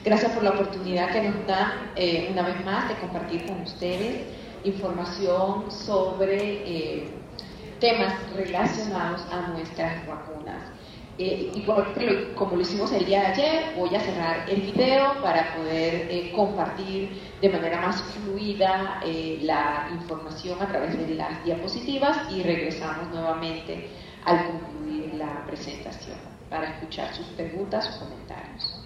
Gracias por la oportunidad que nos dan una vez más de compartir con ustedes información sobre temas relacionados a nuestras vacunas. Igual que como lo hicimos el día de ayer, voy a cerrar el video para poder compartir de manera más fluida la información a través de las diapositivas y regresamos nuevamente al concluir la presentación para escuchar sus preguntas o comentarios.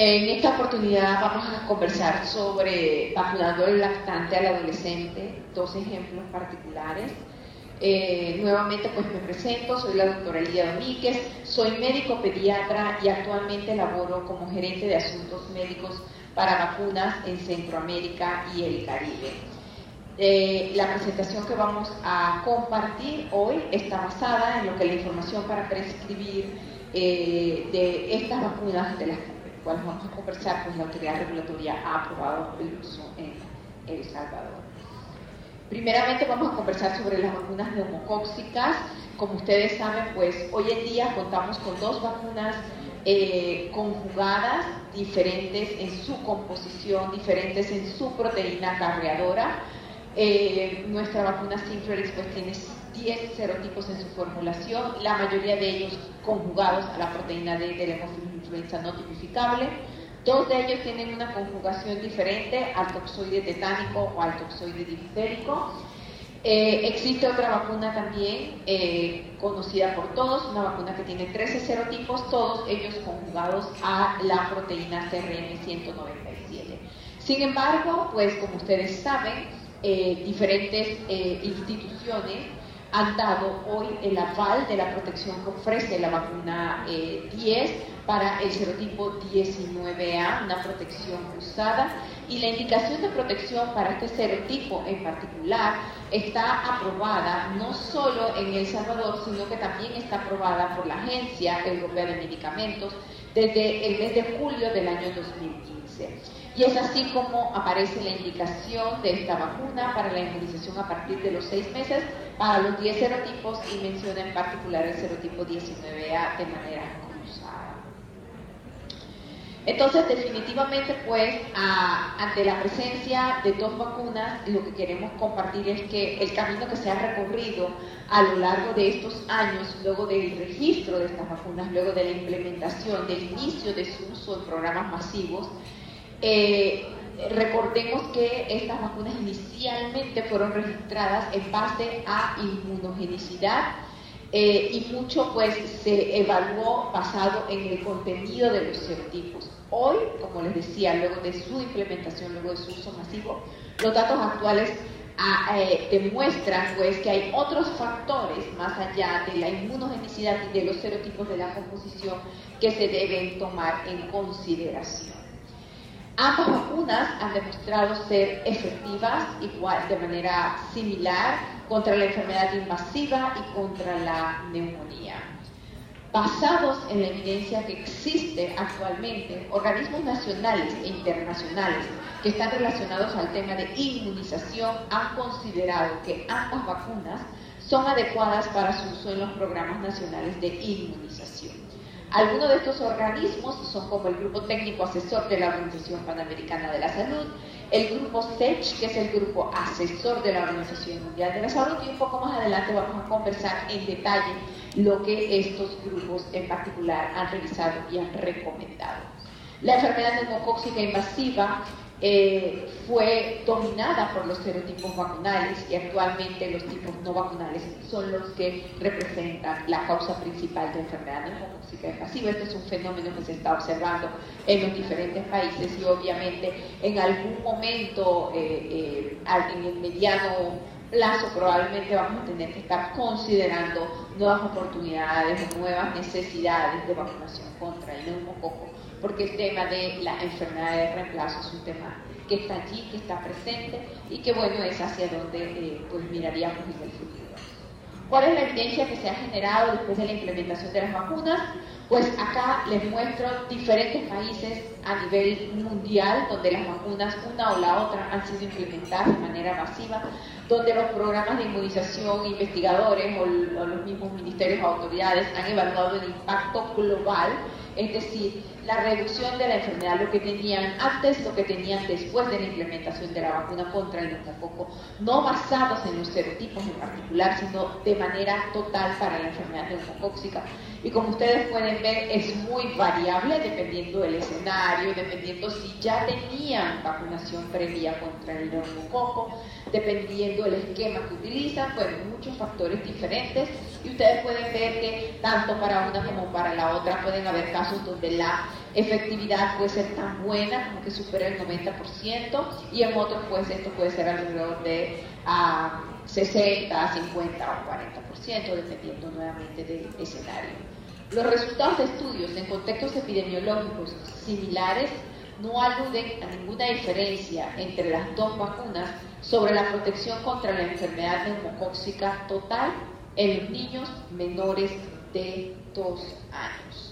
En esta oportunidad vamos a conversar sobre vacunando el lactante al adolescente, dos ejemplos particulares. Nuevamente pues me presento, soy la doctora Lidia Domínguez, soy médico pediatra y actualmente laboro como gerente de asuntos médicos para vacunas en Centroamérica y el Caribe. La presentación que vamos a compartir hoy está basada en lo que la información para prescribir de estas vacunas de las cuales vamos a conversar, pues la autoridad regulatoria ha aprobado el uso en El Salvador. Primeramente vamos a conversar sobre las vacunas neumocóxicas. Como ustedes saben, pues hoy en día contamos con dos vacunas conjugadas, diferentes en su composición, diferentes en su proteína carreadora. Nuestra vacuna Synflorix pues tiene 10 serotipos en su formulación, la mayoría de ellos conjugados a la proteína D de la hemófilos influenza no tipificable. Dos de ellos tienen una conjugación diferente al toxoide tetánico o al toxoide difterico. Existe otra vacuna también conocida por todos, una vacuna que tiene 13 serotipos, todos ellos conjugados a la proteína CRN197. Sin embargo, pues como ustedes saben, diferentes instituciones han dado hoy el aval de la protección que ofrece la vacuna 10 para el serotipo 19A, una protección cruzada, y la indicación de protección para este serotipo en particular está aprobada no solo en El Salvador, sino que también está aprobada por la Agencia Europea de Medicamentos desde el mes de julio del año 2015. Y es así como aparece la indicación de esta vacuna para la inmunización a partir de los 6 meses para los 10 serotipos y menciona en particular el serotipo 19A de manera cruzada. Entonces, definitivamente, pues, ante la presencia de dos vacunas, lo que queremos compartir es que el camino que se ha recorrido a lo largo de estos años, luego del registro de estas vacunas, luego de la implementación, del inicio de su uso en programas masivos, recordemos que estas vacunas inicialmente fueron registradas en base a inmunogenicidad y mucho pues se evaluó basado en el contenido de los serotipos. Hoy, como les decía, luego de su implementación, luego de su uso masivo, los datos actuales demuestran pues que hay otros factores más allá de la inmunogenicidad y de los serotipos de la composición que se deben tomar en consideración. Ambas vacunas han demostrado ser efectivas igual, de manera similar contra la enfermedad invasiva y contra la neumonía. Basados en la evidencia que existe actualmente, organismos nacionales e internacionales que están relacionados al tema de inmunización han considerado que ambas vacunas son adecuadas para su uso en los programas nacionales de inmunización. Algunos de estos organismos son como el Grupo Técnico Asesor de la Organización Panamericana de la Salud, el Grupo SECH, que es el Grupo Asesor de la Organización Mundial de la Salud, y un poco más adelante vamos a conversar en detalle lo que estos grupos en particular han revisado y han recomendado. La enfermedad neumocóxica invasiva fue dominada por los serotipos vacunales y actualmente los tipos no vacunales son los que representan la causa principal de enfermedad neumocóxica invasiva. Este es un fenómeno que se está observando en los diferentes países y obviamente en algún momento en el mediano plazo probablemente vamos a tener que estar considerando nuevas oportunidades, nuevas necesidades de vacunación contra el neumococo, porque el tema de la enfermedad de reemplazo es un tema que está allí, que está presente y que bueno, es hacia donde pues miraríamos en el futuro. ¿Cuál es la evidencia que se ha generado después de la implementación de las vacunas? Pues acá les muestro diferentes países a nivel mundial donde las vacunas, una o la otra, han sido implementadas de manera masiva, donde los programas de inmunización, investigadores o los mismos ministerios o autoridades han evaluado el impacto global, es decir, la reducción de la enfermedad, lo que tenían antes, lo que tenían después de la implementación de la vacuna contra el neumococo, no basados en los serotipos en particular, sino de manera total para la enfermedad neumocóxica. Y como ustedes pueden ver, es muy variable dependiendo del escenario, dependiendo si ya tenían vacunación previa contra el neumococo, dependiendo del esquema que utilizan, pues muchos factores diferentes. Y ustedes pueden ver que tanto para una como para la otra pueden haber casos donde la efectividad puede ser tan buena como que supera el 90%, y en otros pues esto puede ser alrededor de 60, 50 o 40%, dependiendo nuevamente del escenario. Los resultados de estudios en contextos epidemiológicos similares no aluden a ninguna diferencia entre las dos vacunas sobre la protección contra la enfermedad neumocóxica total en los niños menores de 2 años.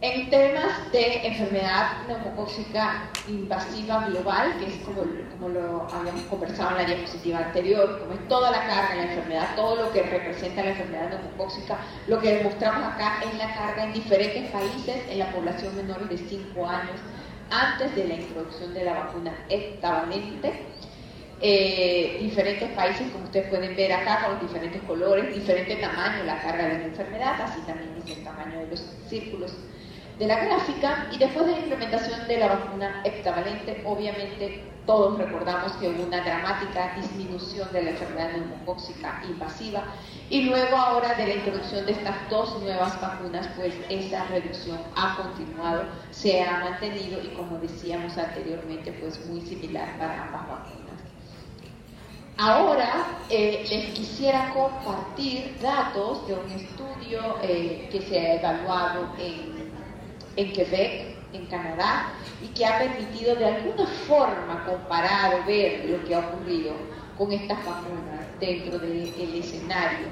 En temas de enfermedad neumocóxica invasiva global, que es como lo habíamos conversado en la diapositiva anterior, como es toda la carga de la enfermedad, todo lo que representa la enfermedad neumocóxica, lo que demostramos acá es la carga en diferentes países en la población menor de 5 años antes de la introducción de la vacuna heptavalente. Diferentes países, como ustedes pueden ver acá, con los diferentes colores, diferente tamaño, la carga de la enfermedad, así también es el tamaño de los círculos de la gráfica. Y después de la implementación de la vacuna heptavalente, obviamente todos recordamos que hubo una dramática disminución de la enfermedad neumocóxica invasiva, y luego ahora de la introducción de estas dos nuevas vacunas, pues esa reducción ha continuado, se ha mantenido, y como decíamos anteriormente, pues muy similar para ambas vacunas. Ahora les quisiera compartir datos de un estudio que se ha evaluado en Quebec, en Canadá, y que ha permitido de alguna forma comparar o ver lo que ha ocurrido con estas vacunas dentro del escenario,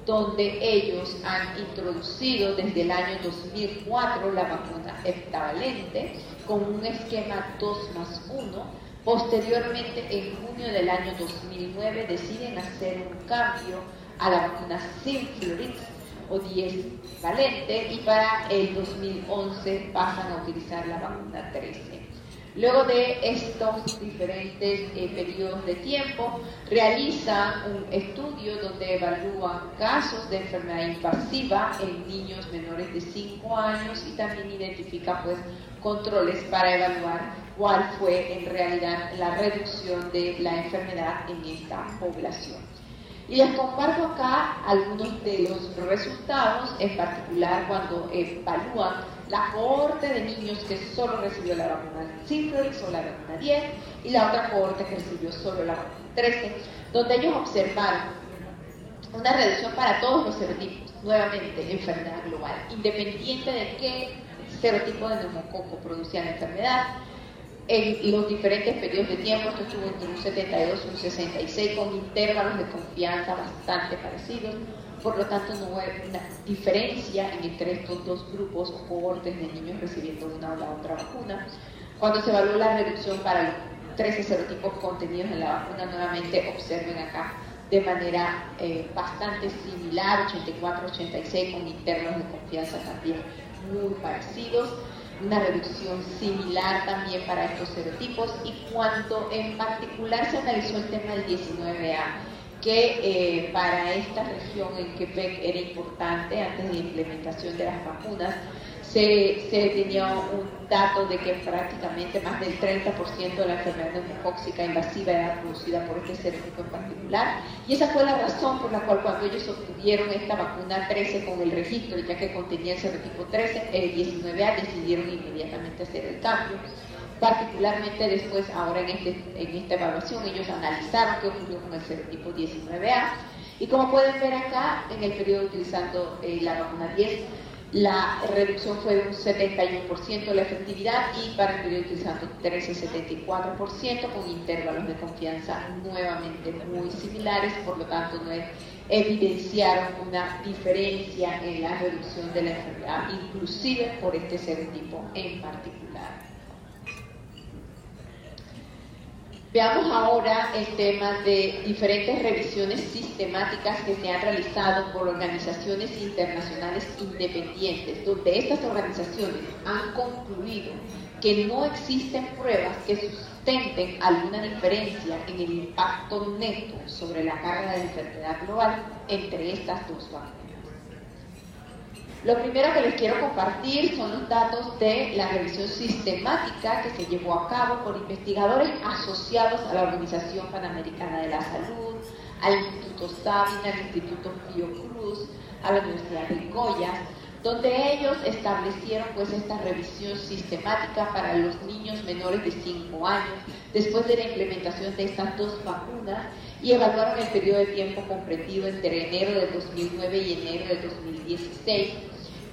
donde ellos han introducido desde el año 2004 la vacuna heptavalente con un esquema 2+1. Posteriormente, en junio del año 2009, deciden hacer un cambio a la vacuna Synflorix o 10-valente, y para el 2011 pasan a utilizar la vacuna 13. Luego de estos diferentes periodos de tiempo, realizan un estudio donde evalúan casos de enfermedad invasiva en niños menores de 5 años, y también identifican pues controles para evaluar cuál fue en realidad la reducción de la enfermedad en esta población. Y les comparto acá algunos de los resultados, en particular cuando evalúan la cohorte de niños que solo recibió la vacuna Synflorix o la vacuna 10, y la otra cohorte que recibió solo la vacuna 13, donde ellos observaron una reducción para todos los serotipos, nuevamente enfermedad global, independiente de qué serotipo de neumococo producía la enfermedad, en los diferentes periodos de tiempo. Esto estuvo entre un 72 y un 66, con intervalos de confianza bastante parecidos. Por lo tanto, no hubo una diferencia entre estos dos grupos o cohortes de niños recibiendo una o la otra vacuna. Cuando se evaluó la reducción para los 13 serotipos contenidos en la vacuna, nuevamente observen acá de manera bastante similar, 84-86, con intervalos de confianza también muy parecidos. Una reducción similar también para estos serotipos. Y cuando en particular se analizó el tema del 19A, que para esta región en Quebec era importante antes de la implementación de las vacunas, se tenía un dato de que prácticamente más del 30% de la enfermedad neumocóxica invasiva era producida por este serotipo en particular, y esa fue la razón por la cual cuando ellos obtuvieron esta vacuna 13 con el registro, ya que contenía el serotipo 13, 19A, decidieron inmediatamente hacer el cambio. Particularmente después, ahora en esta evaluación, ellos analizaron qué ocurrió con el serotipo 19A, y como pueden ver acá, en el periodo utilizando la vacuna 10, la reducción fue de un 71% de la efectividad, y para el periodo utilizando 13, 74%, con intervalos de confianza nuevamente muy similares. Por lo tanto, no es evidenciaron una diferencia en la reducción de la enfermedad, inclusive por este serotipo en particular. Veamos ahora el tema de diferentes revisiones sistemáticas que se han realizado por organizaciones internacionales independientes, donde estas organizaciones han concluido que no existen pruebas que sustenten alguna diferencia en el impacto neto sobre la carga de enfermedad global entre estas dos vacunas. Lo primero que les quiero compartir son los datos de la revisión sistemática que se llevó a cabo por investigadores asociados a la Organización Panamericana de la Salud, al Instituto Sabin, al Instituto Fiocruz, a la Universidad de Goya, donde ellos establecieron pues esta revisión sistemática para los niños menores de 5 años después de la implementación de estas dos vacunas y evaluaron el periodo de tiempo comprendido entre enero del 2009 y enero del 2016.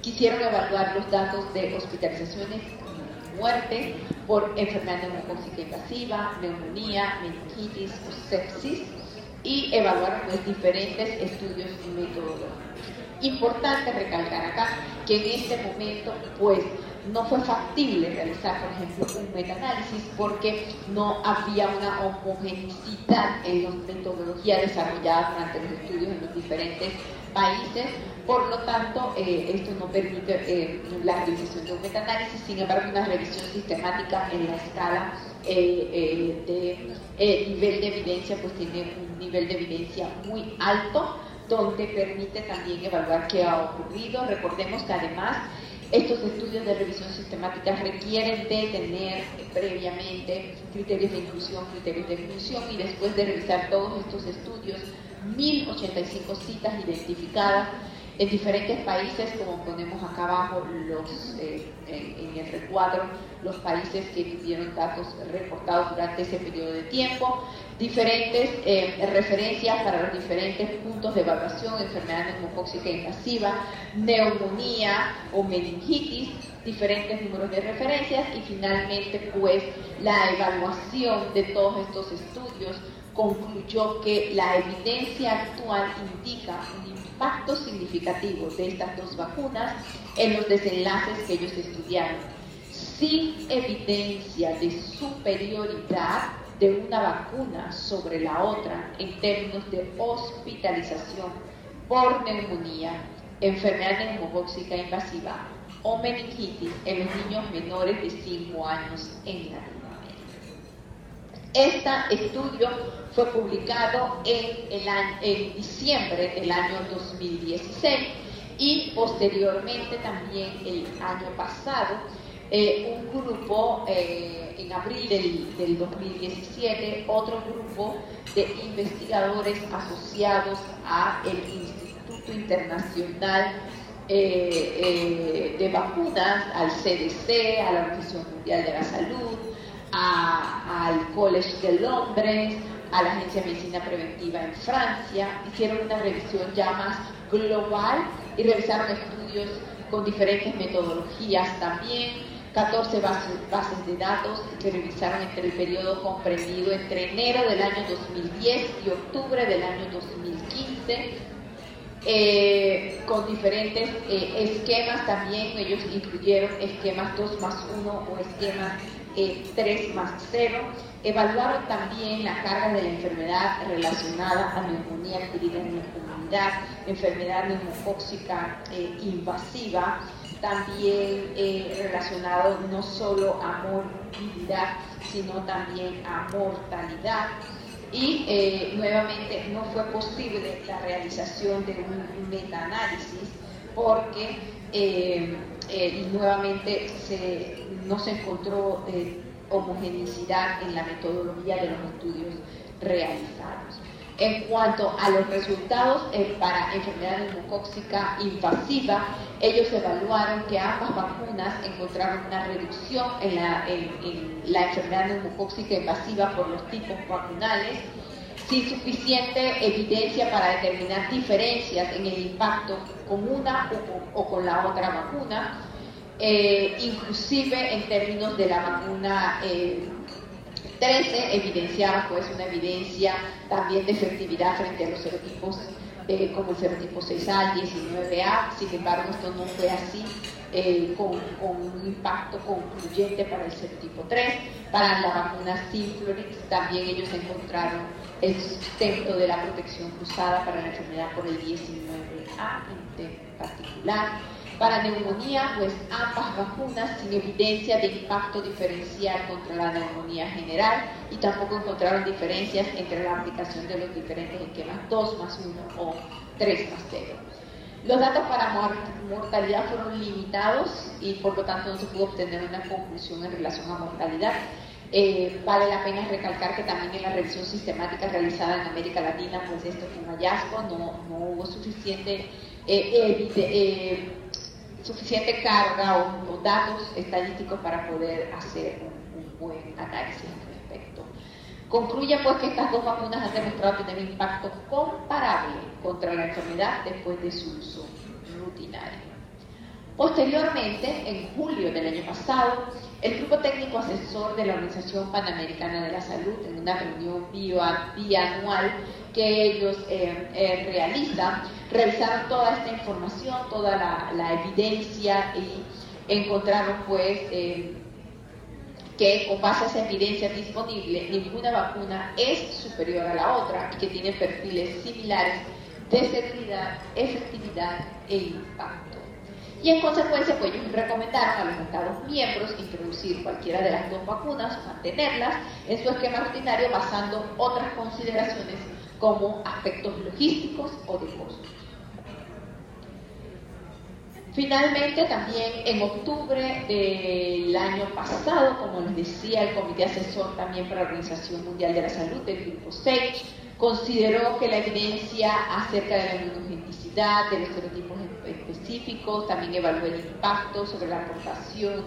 Quisieron evaluar los datos de hospitalizaciones y muertes por enfermedad neumocóxica invasiva, neumonía, meningitis o sepsis y evaluaron pues diferentes estudios y metodologías. Importante recalcar acá que en este momento pues no fue factible realizar, por ejemplo, un metaanálisis porque no había una homogeneidad en las metodologías desarrolladas durante los estudios en los diferentes países. Por lo tanto, esto no permite la realización de un metaanálisis. Sin embargo, una revisión sistemática en la escala de nivel de evidencia pues tiene un nivel de evidencia muy alto, donde permite también evaluar qué ha ocurrido. Recordemos que además estos estudios de revisión sistemática requieren de tener previamente criterios de inclusión, criterios de exclusión, y después de revisar todos estos estudios, 1085 citas identificadas en diferentes países, como ponemos acá abajo en el recuadro, los países que tuvieron datos reportados durante ese periodo de tiempo, diferentes referencias para los diferentes puntos de evaluación: enfermedad neumocóxica invasiva, neumonía o meningitis, diferentes números de referencias, y finalmente pues la evaluación de todos estos estudios concluyó que la evidencia actual indica un impacto significativo de estas dos vacunas en los desenlaces que ellos estudiaron, sin evidencia de superioridad de una vacuna sobre la otra en términos de hospitalización por neumonía, enfermedad neumocóxica invasiva o meningitis en los niños menores de 5 años en Latinoamérica. Este estudio fue publicado en diciembre del año 2016 y posteriormente también el año pasado un grupo, en abril del 2017, otro grupo de investigadores asociados a el Instituto Internacional de Vacunas, al CDC, a la Organización Mundial de la Salud, al College de Londres, a la Agencia de Medicina Preventiva en Francia, hicieron una revisión ya más global y revisaron estudios con diferentes metodologías también, 14 bases de datos que revisaron entre el periodo comprendido entre enero del año 2010 y octubre del año 2015, con diferentes esquemas también. Ellos incluyeron esquemas 2+1 o esquemas 3+0, evaluaron también la carga de la enfermedad relacionada a neumonía adquirida en la comunidad, enfermedad neumocóxica invasiva, también relacionado no solo a morbilidad, sino también a mortalidad. Y nuevamente no fue posible la realización de un metaanálisis porque nuevamente no se encontró homogeneidad en la metodología de los estudios realizados. En cuanto a los resultados para enfermedad neumocóxica invasiva, ellos evaluaron que ambas vacunas encontraron una reducción en la enfermedad neumocóxica invasiva por los tipos vacunales, sin suficiente evidencia para determinar diferencias en el impacto con una o con la otra vacuna, inclusive en términos de la vacuna 13 evidenciaba pues una evidencia también de efectividad frente a los serotipos como el serotipo 6A, 19A. Sin embargo, esto no fue así con un impacto concluyente para el serotipo 3. Para la vacuna Synflorix también ellos encontraron el sustento de la protección cruzada para la enfermedad por el 19A en particular. Para neumonía, pues ambas vacunas sin evidencia de impacto diferencial contra la neumonía general, y tampoco encontraron diferencias entre la aplicación de los diferentes esquemas 2+1 o 3+0. Los datos para mortalidad fueron limitados y por lo tanto no se pudo obtener una conclusión en relación a mortalidad. Vale la pena recalcar que también en la revisión sistemática realizada en América Latina, pues esto fue un hallazgo, no hubo suficiente carga o datos estadísticos para poder hacer un buen análisis al respecto. Concluye pues que estas dos vacunas han demostrado tener un impacto comparable contra la enfermedad después de su uso rutinario. Posteriormente, en julio del año pasado, el Grupo Técnico Asesor de la Organización Panamericana de la Salud, en una reunión bianual que ellos revisaron toda esta información, toda la evidencia, y encontraron pues que con base a esa evidencia disponible, ninguna vacuna es superior a la otra y que tiene perfiles similares de seguridad, efectividad e impacto. Y en consecuencia, pues ellos recomendaron a los Estados miembros introducir cualquiera de las dos vacunas o mantenerlas en su esquema rutinario basando otras consideraciones como aspectos logísticos o de costo. Finalmente, también en octubre del año pasado, como les decía, el Comité Asesor también para la Organización Mundial de la Salud, del Grupo SAGE, consideró que la evidencia acerca de la inmunogenicidad, de los serotipos específicos, también evaluó el impacto sobre la aportación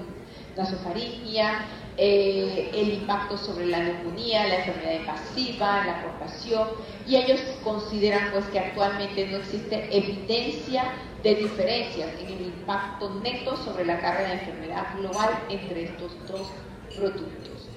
nasofaringea, el impacto sobre la neumonía, la enfermedad invasiva, la aportación, y ellos consideran pues que actualmente no existe evidencia de diferencias en el impacto neto sobre la carga de enfermedad global entre estos dos productos.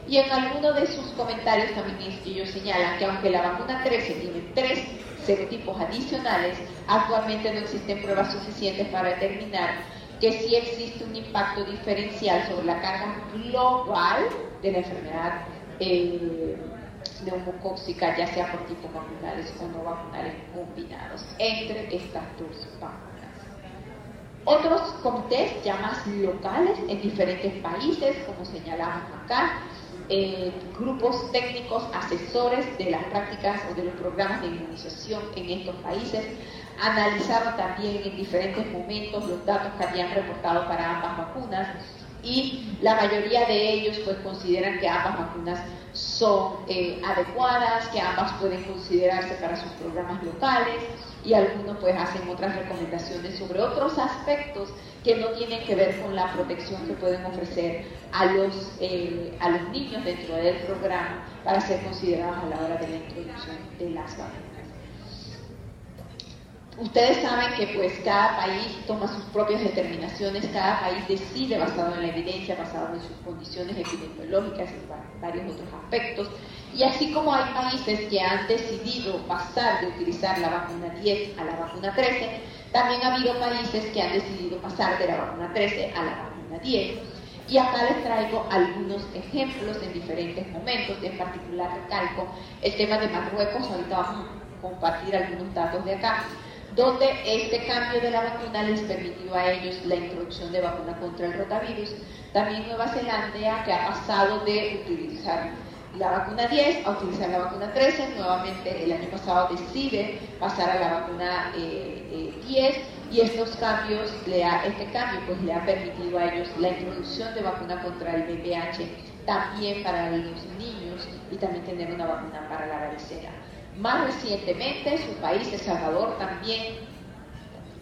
Y en alguno de sus comentarios también ellos señalan que aunque la vacuna 13 tiene 3 serotipos adicionales, actualmente no existen pruebas suficientes para determinar que sí existe un impacto diferencial sobre la carga global de la enfermedad neumocóxica, ya sea por tipos vacunales o no vacunales combinados, entre estas dos vacunas. Otros comités ya más locales en diferentes países, como señalamos acá, grupos técnicos asesores de las prácticas o de los programas de inmunización en estos países, analizaron también en diferentes momentos los datos que habían reportado para ambas vacunas, y la mayoría de ellos pues consideran que ambas vacunas son adecuadas, que ambas pueden considerarse para sus programas locales, y algunos pues hacen otras recomendaciones sobre otros aspectos que no tienen que ver con la protección que pueden ofrecer a los niños dentro del programa para ser considerados a la hora de la introducción de las vacunas. Ustedes saben que pues cada país toma sus propias determinaciones, cada país decide basado en la evidencia, basado en sus condiciones epidemiológicas y varios otros aspectos. Y así como hay países que han decidido pasar de utilizar la vacuna 10 a la vacuna 13, también ha habido países que han decidido pasar de la vacuna 13 a la vacuna 10. Y acá les traigo algunos ejemplos en diferentes momentos, en particular recalco el tema de Marruecos. Ahorita vamos a compartir algunos datos de acá, donde este cambio de la vacuna les permitió a ellos la introducción de vacuna contra el rotavirus. También Nueva Zelanda, que ha pasado de utilizar la vacuna 10 a utilizar la vacuna 13, nuevamente el año pasado decide pasar a la vacuna 10, y estos cambios, este cambio pues le ha permitido a ellos la introducción de vacuna contra el VPH también para los niños, y también tener una vacuna para la varicela. Más recientemente, su país, El Salvador, también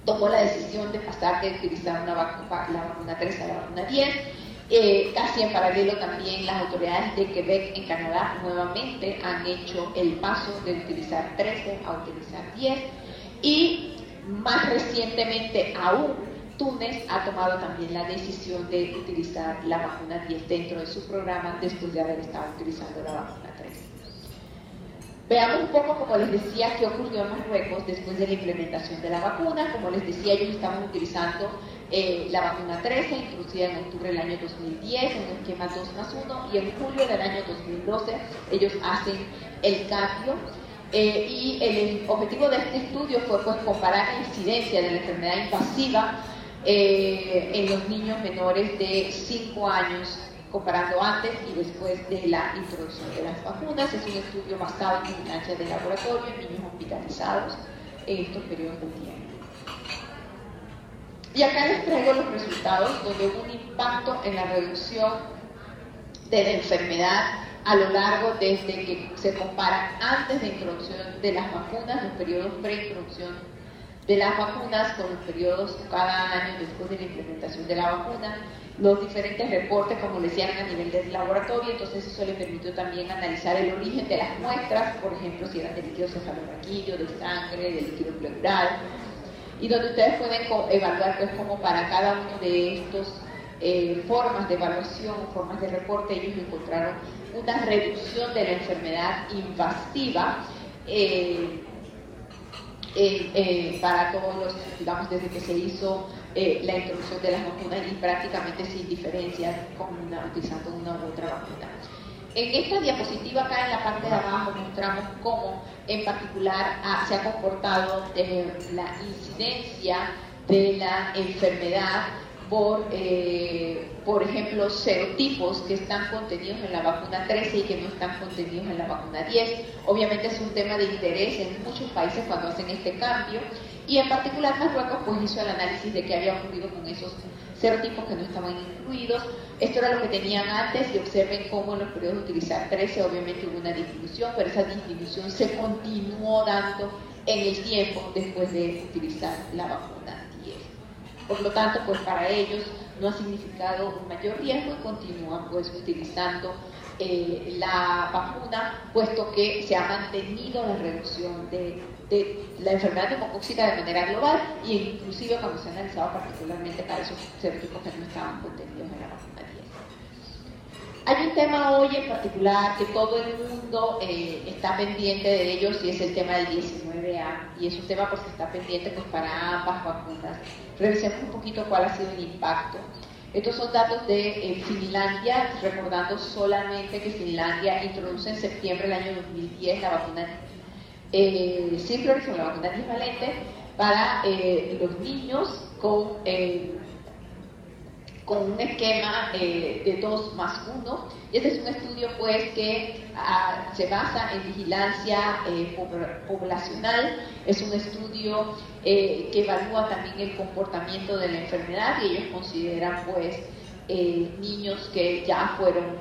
tomó la decisión de pasar de utilizar la vacuna 13 a la vacuna 10. Casi en paralelo también las autoridades de Quebec en Canadá nuevamente han hecho el paso de utilizar 13 a utilizar 10. Y más recientemente aún, Túnez ha tomado también la decisión de utilizar la vacuna 10 dentro de su programa después de haber estado utilizando la vacuna 13. Veamos un poco, como les decía, qué ocurrió en Marruecos después de la implementación de la vacuna. Como les decía, ellos estaban utilizando la vacuna 13, introducida en octubre del año 2010, en un esquema 2+1, y en julio del año 2012 ellos hacen el cambio. Y el objetivo de este estudio fue pues, comparar la incidencia de la enfermedad invasiva en los niños menores de 5 años, comparando antes y después de la introducción de las vacunas. Es un estudio basado en vigilancia de laboratorio en niños hospitalizados en estos periodos de tiempo. Y acá les traigo los resultados, donde hubo un impacto en la reducción de la enfermedad a lo largo desde que se compara antes de introducción de las vacunas, los periodos pre-introducción de las vacunas con los periodos cada año después de la implementación de la vacuna, los diferentes reportes, como les decían, a nivel del laboratorio. Entonces eso le permitió también analizar el origen de las muestras, por ejemplo, si eran de líquido cefalorraquídeo, de sangre, de líquido pleural, y donde ustedes pueden evaluar pues como para cada uno de estos formas de evaluación, formas de reporte, ellos encontraron una reducción de la enfermedad invasiva para todos los, digamos, desde que se hizo la introducción de las vacunas y prácticamente sin diferencia utilizando una u otra vacuna. En esta diapositiva acá en la parte de abajo mostramos cómo en particular se ha comportado la incidencia de la enfermedad por ejemplo, serotipos que están contenidos en la vacuna 13 y que no están contenidos en la vacuna 10. Obviamente es un tema de interés en muchos países cuando hacen este cambio, y en particular Marruecos pues hizo el análisis de qué había ocurrido con esos serotipos que no estaban incluidos. Esto era lo que tenían antes, y observen cómo en los periodos de utilizar 13 obviamente hubo una disminución, pero esa disminución se continuó dando en el tiempo después de utilizar la vacuna 10. Por lo tanto, pues para ellos no ha significado un mayor riesgo y continúan pues utilizando la vacuna, puesto que se ha mantenido la reducción de la enfermedad neumocóxica de manera global, e inclusive cuando se ha analizado particularmente para esos serotipos que no estaban contenidos en la vacuna 10. Hay un tema hoy en particular que todo el mundo está pendiente de ellos, y es el tema del 19A, y es un tema pues que está pendiente pues para ambas vacunas. Revisemos un poquito cuál ha sido el impacto. Estos son datos de Finlandia, recordando solamente que Finlandia introduce en septiembre del año 2010 la vacuna Synflorix, o la vacuna trivalente, para los niños con un esquema de 2+1. Y este es un estudio pues que se basa en vigilancia poblacional. Es un estudio que evalúa también el comportamiento de la enfermedad, y ellos consideran pues niños que ya fueron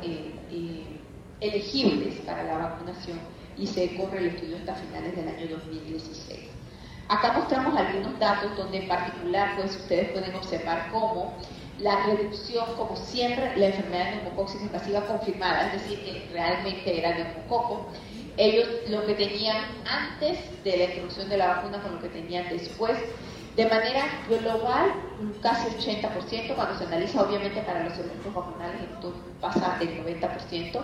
elegibles para la vacunación, y se corre el estudio hasta finales del año 2016. Acá mostramos algunos datos donde en particular pues ustedes pueden observar cómo la reducción, como siempre, la enfermedad neumocóxica invasiva confirmada, es decir, que realmente era neumococo. Ellos lo que tenían antes de la introducción de la vacuna con lo que tenían después, de manera global, casi 80%, cuando se analiza obviamente para los serotipos vacunales, esto pasa del 90%,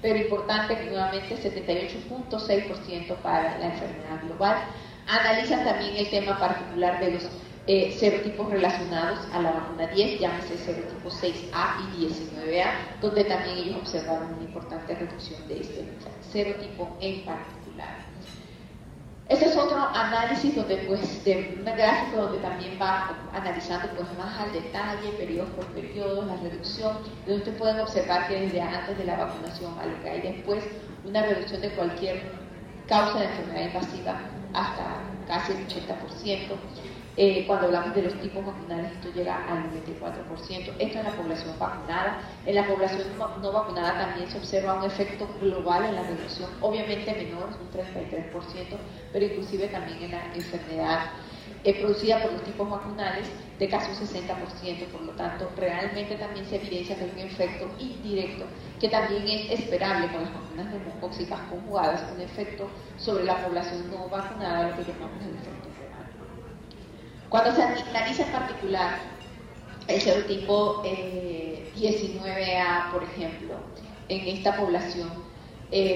pero importante que nuevamente 78.6% para la enfermedad global. Analizan también el tema particular de los serotipos relacionados a la vacuna 10, llámese serotipos 6A y 19A, donde también ellos observaron una importante reducción de este serotipo en particular. Este es otro análisis donde, pues, de un gráfico donde también va analizando pues, más al detalle, periodos por periodos, la reducción, donde ustedes pueden observar que desde antes de la vacunación a lo que hay después, una reducción de cualquier causa de enfermedad invasiva hasta casi el 80%. Cuando hablamos de los tipos vacunales, esto llega al 94%. Esto en la población vacunada. En la población no vacunada también se observa un efecto global en la reducción, obviamente menor, un 33%, pero inclusive también en la enfermedad producida por los tipos vacunales de casi un 60%. Por lo tanto, realmente también se evidencia que hay un efecto indirecto que también es esperable con las vacunas neumocóxicas conjugadas, un efecto sobre la población no vacunada, lo que llamamos el efecto. Cuando se analiza en particular el serotipo 19A, por ejemplo, en esta población,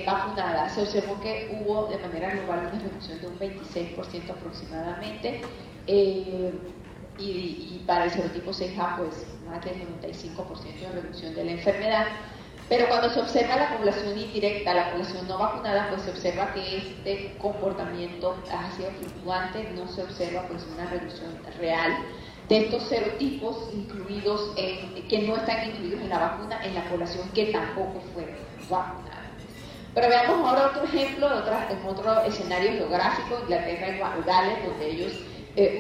vacunada, se observó que hubo de manera global una reducción de un 26% aproximadamente, y para el serotipo 6A pues más del 95% de reducción de la enfermedad. Pero cuando se observa la población indirecta, la población no vacunada, pues se observa que este comportamiento ha sido fluctuante, no se observa pues una reducción real de estos serotipos incluidos que no están incluidos en la vacuna en la población que tampoco fue vacunada. Pero veamos ahora otro ejemplo en otro escenario geográfico, Inglaterra y Gales, donde ellos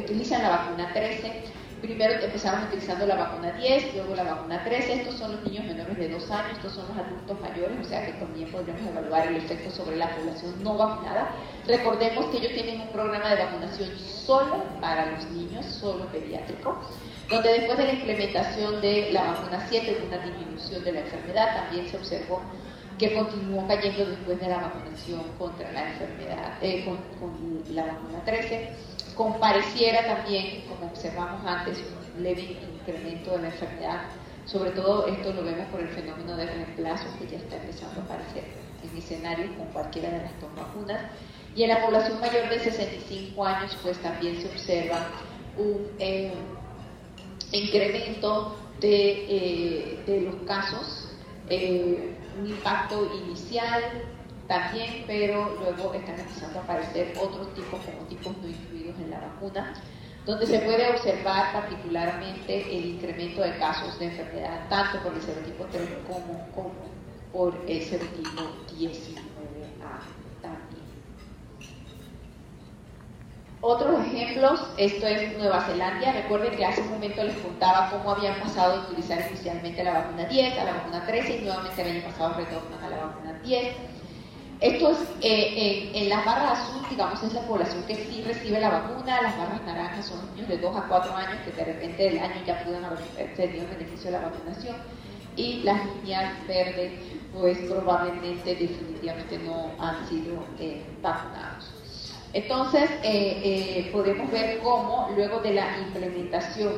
utilizan la vacuna 13. Primero empezaron utilizando la vacuna 10, luego la vacuna 13. Estos son los niños menores de 2 años, estos son los adultos mayores, o sea que también podríamos evaluar el efecto sobre la población no vacunada. Recordemos que ellos tienen un programa de vacunación solo para los niños, solo pediátrico, donde después de la implementación de la vacuna 7 hubo una disminución de la enfermedad. También se observó que continuó cayendo después de la vacunación contra la enfermedad, con la vacuna 13. Compareciera también, como observamos antes, un leve incremento de la enfermedad. Sobre todo esto lo vemos por el fenómeno de reemplazo que ya está empezando a aparecer en escenarios con cualquiera de las dos vacunas. Y en la población mayor de 65 años pues también se observa un incremento de los casos, un impacto inicial también, pero luego están empezando a aparecer otros tipos como tipos no incluidos en la vacuna, donde se puede observar particularmente el incremento de casos de enfermedad tanto por el serotipo 3 como por el serotipo 19A también. Otros ejemplos, esto es Nueva Zelanda. Recuerden que hace un momento les contaba cómo habían pasado de utilizar inicialmente la vacuna 10 a la vacuna 13 y nuevamente el año pasado retornan a la vacuna 10. Esto es en las barras azul, digamos, es la población que sí recibe la vacuna. Las barras naranjas son niños de 2 a 4 años que de repente del año ya pueden haber tenido el beneficio de la vacunación, y las líneas verdes pues probablemente definitivamente no han sido vacunados. Entonces podemos ver cómo luego de la implementación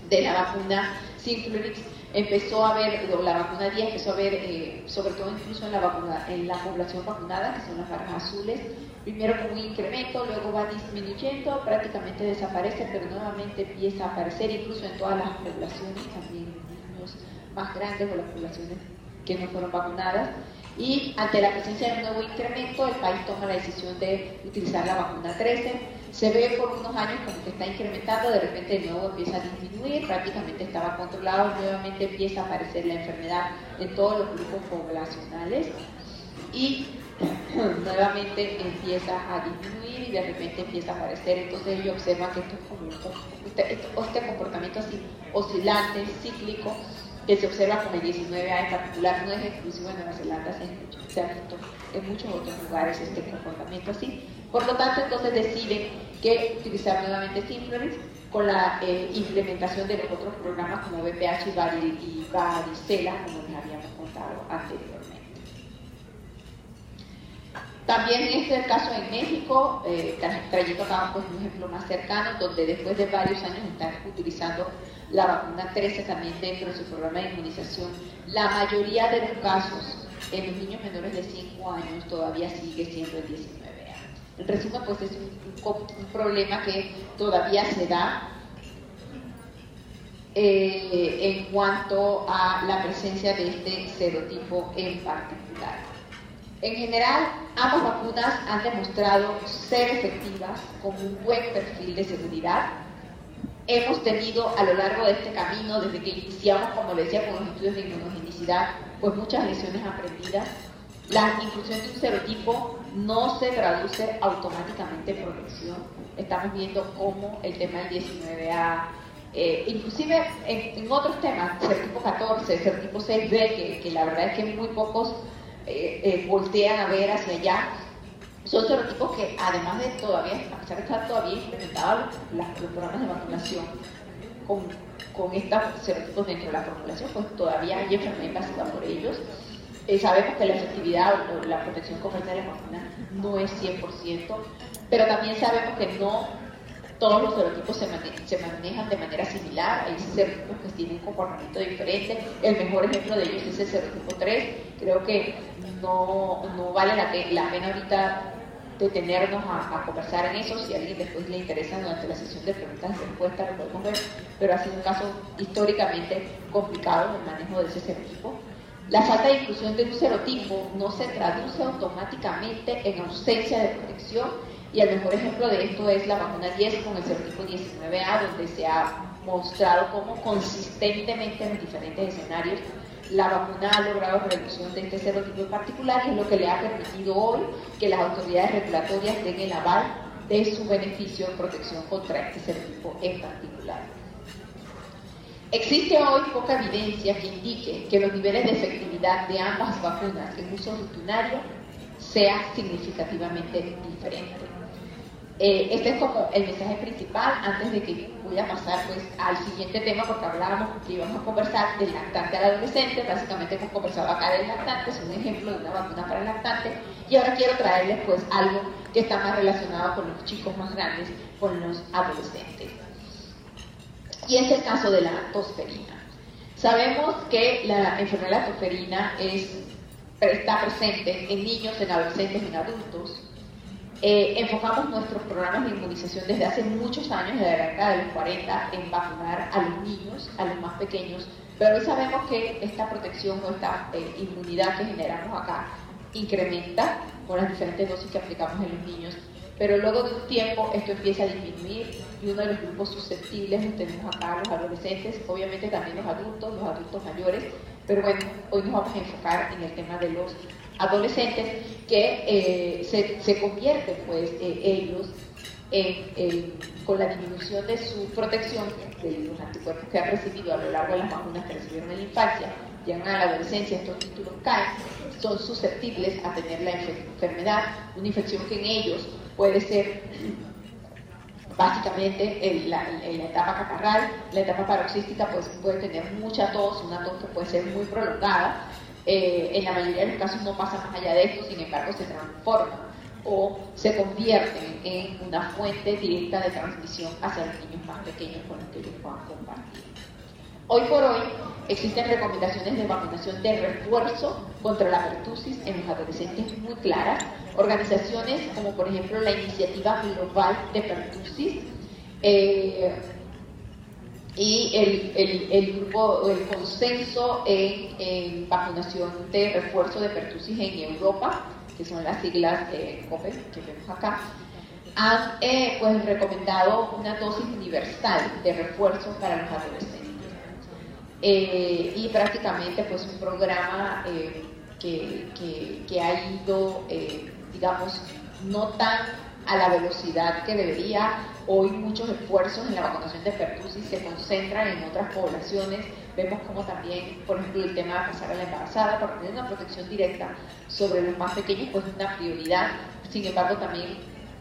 de la vacuna Synflorix empezó a haber, la vacuna 10 empezó a haber, sobre todo incluso en la población vacunada, que son las barras azules, primero con un incremento, luego va disminuyendo, prácticamente desaparece, pero nuevamente empieza a aparecer incluso en todas las poblaciones, también en niños más grandes o las poblaciones que no fueron vacunadas. Y ante la presencia de un nuevo incremento, el país toma la decisión de utilizar la vacuna 13. Se ve por unos años como que está incrementando, de repente de nuevo empieza a disminuir, prácticamente estaba controlado, nuevamente empieza a aparecer la enfermedad en todos los grupos poblacionales y nuevamente empieza a disminuir y de repente empieza a aparecer. Entonces ellos observan que esto es como este comportamiento así oscilante, cíclico, que se observa con el 19A en particular, no es exclusivo de Nueva Zelanda, se ha visto en muchos otros lugares este comportamiento así. Por lo tanto, entonces deciden que utilizar nuevamente Synflorix con la implementación de los otros programas como VPH y varicela, como les habíamos contado anteriormente. También este es el caso en México, trayendo acá pues, un ejemplo más cercano, donde después de varios años están utilizando la vacuna 13 también dentro de su programa de inmunización. La mayoría de los casos en los niños menores de 5 años todavía sigue siendo el 19A. En resumen, pues es un problema que todavía se da en cuanto a la presencia de este serotipo en particular. En general, ambas vacunas han demostrado ser efectivas con un buen perfil de seguridad. Hemos tenido a lo largo de este camino, desde que iniciamos, como les decía, con los estudios de inmunogenicidad, pues muchas lecciones aprendidas. La inclusión de un serotipo no se traduce automáticamente en protección. Estamos viendo cómo el tema del 19A, inclusive en otros temas, serotipo 14, serotipo 6B, que la verdad es que muy pocos voltean a ver hacia allá, son serotipos que además de todavía, a pesar de estar todavía implementados los programas de vacunación con estos serotipos dentro de la formulación, pues todavía hay enfermedad invasiva por ellos. Sabemos que la efectividad o la protección comercial de la vacuna no es 100%, pero también sabemos que no todos los serotipos se manejan de manera similar. Hay serotipos que tienen un comportamiento diferente. El mejor ejemplo de ellos es el serotipo 3. Creo que no vale la pena ahorita detenernos a conversar en eso. Si a alguien después le interesa durante la sesión de preguntas y respuestas lo podemos ver, pero ha sido un caso históricamente complicado en el manejo de ese serotipo. La falta de inclusión de un serotipo no se traduce automáticamente en ausencia de protección, y el mejor ejemplo de esto es la vacuna 10 con el serotipo 19A, donde se ha mostrado cómo consistentemente en los diferentes escenarios la vacuna ha logrado reducción de este serotipo en particular, y es lo que le ha permitido hoy que las autoridades regulatorias den el aval de su beneficio en protección contra este serotipo en particular. Existe hoy poca evidencia que indique que los niveles de efectividad de ambas vacunas en uso rutinario sea significativamente diferente. Este es como el mensaje principal antes de que voy a pasar pues al siguiente tema, porque hablábamos que íbamos a conversar del lactante al adolescente. Básicamente hemos conversado acá del lactante, es un ejemplo de una vacuna para el lactante, y ahora quiero traerles pues algo que está más relacionado con los chicos más grandes, con los adolescentes. Y es el caso de la tosferina. Sabemos que la enfermedad de la tosferina está presente en niños, en adolescentes, en adultos. Enfocamos nuestros programas de inmunización desde hace muchos años, desde la década de los 40, en vacunar a los niños, a los más pequeños, pero hoy sabemos que esta protección o esta inmunidad que generamos acá incrementa con las diferentes dosis que aplicamos en los niños, pero luego de un tiempo esto empieza a disminuir, y uno de los grupos susceptibles los tenemos acá, los adolescentes, obviamente también los adultos mayores, pero bueno, hoy nos vamos a enfocar en el tema de los adolescentes, que se convierten pues ellos con la disminución de su protección de los anticuerpos que han recibido a lo largo de las vacunas que recibieron en la infancia, llegan a la adolescencia, estos títulos caen, son susceptibles a tener la enfermedad, una infección que en ellos puede ser básicamente en la etapa catarral. La etapa paroxística pues puede tener mucha tos, una tos que puede ser muy prolongada. En la mayoría de los casos no pasa más allá de esto, sin embargo se transforma o se convierten en una fuente directa de transmisión hacia los niños más pequeños con los que ellos puedan compartir. Hoy por hoy existen recomendaciones de vacunación de refuerzo contra la pertusis en los adolescentes muy claras. Organizaciones como por ejemplo la Iniciativa Global de Pertusis y el grupo, el consenso en vacunación de refuerzo de pertusis en Europa, que son las siglas COPE que vemos acá, han pues recomendado una dosis universal de refuerzo para los adolescentes. Y prácticamente pues un programa que ha ido, digamos, no tan a la velocidad que debería. Hoy muchos esfuerzos en la vacunación de pertusis se concentran en otras poblaciones. Vemos como también, por ejemplo, el tema de pasar a la embarazada para tener una protección directa sobre los más pequeños, pues es una prioridad. Sin embargo, también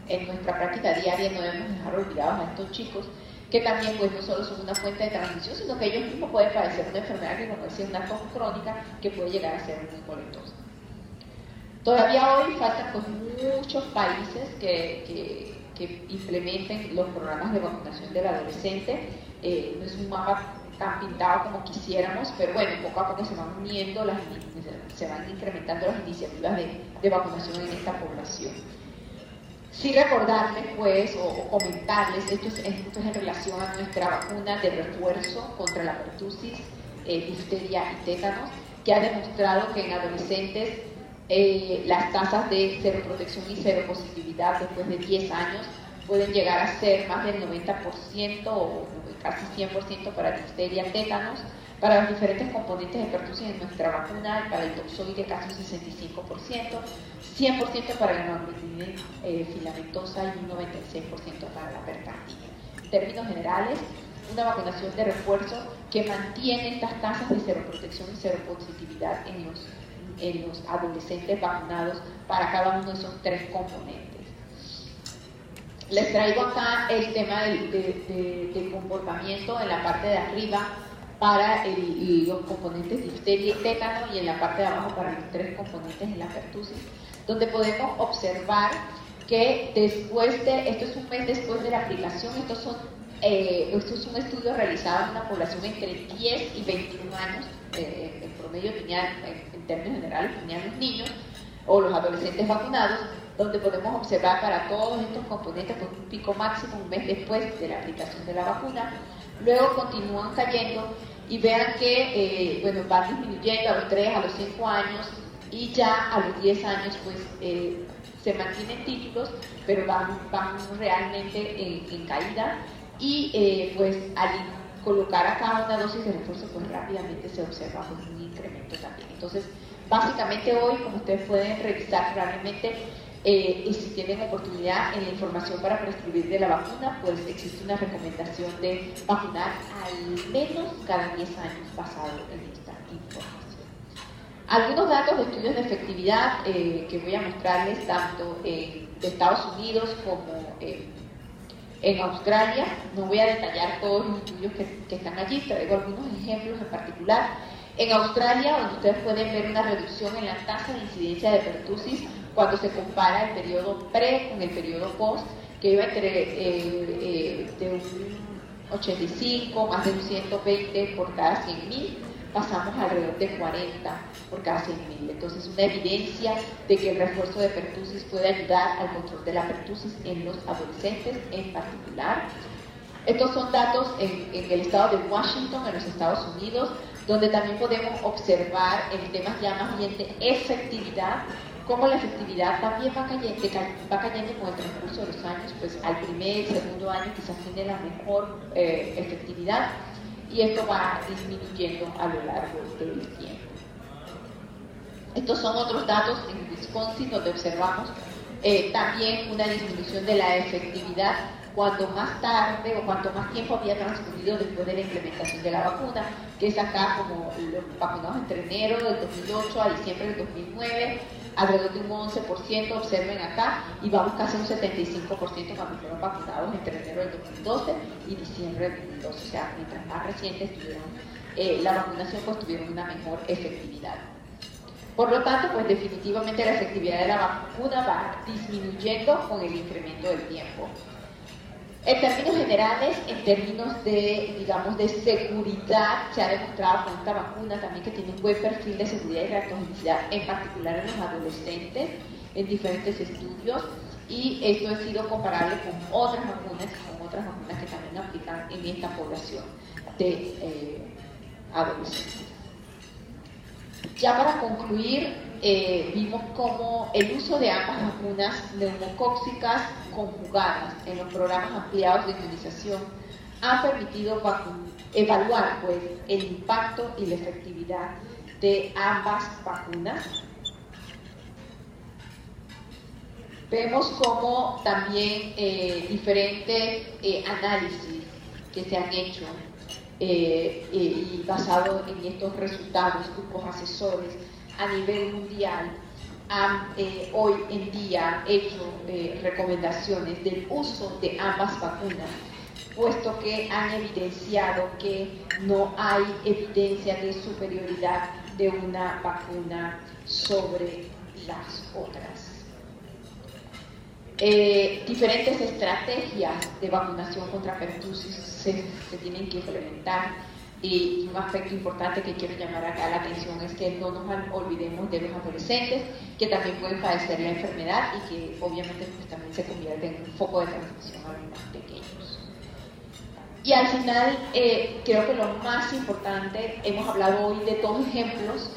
en nuestra práctica diaria no debemos dejar olvidados a estos chicos, que también pues no solo son una fuente de transmisión, sino que ellos mismos pueden padecer una enfermedad que, como decía, una tos crónica que puede llegar a ser muy molestosa. Todavía hoy faltan pues muchos países que implementen los programas de vacunación del adolescente. No es un mapa tan pintado como quisiéramos, pero bueno, poco a poco se van uniendo, se van incrementando las iniciativas de vacunación en esta población. Sí recordarles pues, o comentarles, esto es en relación a nuestra vacuna de refuerzo contra la pertusis, difteria y tétanos, que ha demostrado que en adolescentes las tasas de seroprotección y seropositividad después de 10 años pueden llegar a ser más del 90% o casi 100% para difteria, tétanos, para los diferentes componentes de pertusis en nuestra vacuna, para el toxoide casi un 65%, 100% para la neumonitis filamentosa y un 96% para la percardina. En términos generales, una vacunación de refuerzo que mantiene estas tasas de seroprotección y seropositividad en los adolescentes vacunados para cada uno de esos tres componentes. Les traigo acá el tema de comportamiento en la parte de arriba para los componentes difteria y tétano, y en la parte de abajo para los tres componentes en la pertusis, donde podemos observar que después de, esto es un mes después de la aplicación, esto es un estudio realizado en una población entre 10 y 21 años, en promedio tenían, en términos generales, tenían los niños, o los adolescentes vacunados, donde podemos observar para todos estos componentes pues, un pico máximo un mes después de la aplicación de la vacuna, luego continúan cayendo y vean que bueno, van disminuyendo a los 3, a los 5 años y ya a los 10 años pues se mantienen títulos, pero van realmente en caída y pues al colocar acá una dosis de refuerzo pues rápidamente se observa pues, un incremento también. Entonces básicamente hoy, como ustedes pueden revisar realmente, y si tienen oportunidad en la información para prescribir de la vacuna, pues existe una recomendación de vacunar al menos cada 10 años basado en esta información. Algunos datos de estudios de efectividad que voy a mostrarles tanto de Estados Unidos como en Australia. No voy a detallar todos los estudios que están allí, traigo algunos ejemplos en particular. En Australia, donde ustedes pueden ver una reducción en la tasa de incidencia de pertusis cuando se compara el periodo pre con el periodo post, que iba entre de un 85, más de un 120 por cada 100.000, pasamos alrededor de 40 por cada 100.000. Entonces, una evidencia de que el refuerzo de pertusis puede ayudar al control de la pertusis en los adolescentes en particular. Estos son datos en el estado de Washington, en los Estados Unidos, donde también podemos observar en temas ya más bien de efectividad, cómo la efectividad también va cayendo con el transcurso de los años, pues al primer, segundo año quizás tiene la mejor efectividad, y esto va disminuyendo a lo largo del tiempo. Estos son otros datos en Wisconsin, donde observamos también una disminución de la efectividad cuanto más tarde o cuanto más tiempo había transcurrido después de la implementación de la vacuna, que es acá como los vacunados entre enero del 2008 a diciembre del 2009, alrededor de un 11%, observen acá, y vamos casi a un 75% cuando fueron vacunados entre enero del 2012 y diciembre del 2012, o sea, mientras más recientes tuvieron la vacunación, pues tuvieron una mejor efectividad. Por lo tanto, pues definitivamente la efectividad de la vacuna va disminuyendo con el incremento del tiempo. En términos generales, en términos de, digamos, de seguridad, se ha demostrado con esta vacuna también que tiene un buen perfil de seguridad y reactogenicidad, en particular en los adolescentes, en diferentes estudios, y esto ha sido comparable con otras vacunas que también aplican en esta población de adolescentes. Ya para concluir, vimos cómo el uso de ambas vacunas neumocóxicas conjugadas en los programas ampliados de inmunización han permitido evaluar pues, el impacto y la efectividad de ambas vacunas. Vemos cómo también diferentes análisis que se han hecho y basado en estos resultados, grupos asesores a nivel mundial han hoy en día hecho recomendaciones del uso de ambas vacunas, puesto que han evidenciado que no hay evidencia de superioridad de una vacuna sobre las otras. Diferentes estrategias de vacunación contra pertusis se tienen que implementar, y un aspecto importante que quiero llamar acá la atención es que no nos olvidemos de los adolescentes que también pueden padecer la enfermedad y que obviamente pues, también se convierten en un foco de transmisión a los más pequeños. Y al final, creo que lo más importante, hemos hablado hoy de dos ejemplos,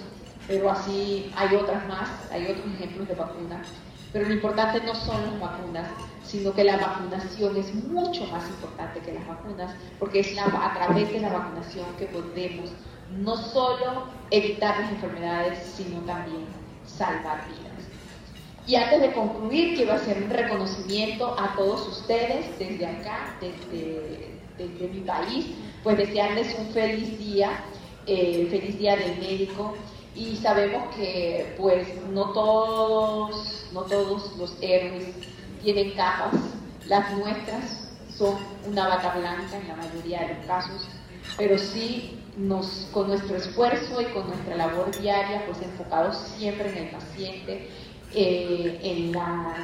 pero así hay otras más, hay otros ejemplos de vacunas. Pero lo importante no son las vacunas, sino que la vacunación es mucho más importante que las vacunas, porque es a través de la vacunación que podemos no solo evitar las enfermedades, sino también salvar vidas. Y antes de concluir, quiero hacer un reconocimiento a todos ustedes desde acá, desde mi país, pues desearles un feliz día del médico. Y sabemos que pues no todos los héroes tienen capas, las nuestras son una bata blanca en la mayoría de los casos, pero sí con nuestro esfuerzo y con nuestra labor diaria, pues enfocados siempre en el paciente, en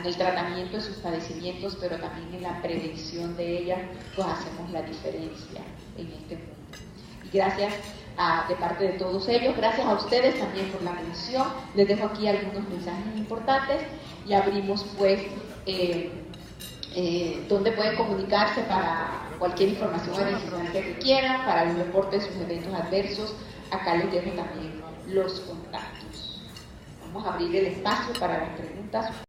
el tratamiento de sus padecimientos, pero también en la prevención de ellas, pues hacemos la diferencia en este mundo. Y gracias de parte de todos ellos. Gracias a ustedes también por la atención. Les dejo aquí algunos mensajes importantes y abrimos pues donde pueden comunicarse para cualquier información adicional que quieran, para el reporte de sus eventos adversos. Acá les dejo también los contactos. Vamos a abrir el espacio para las preguntas.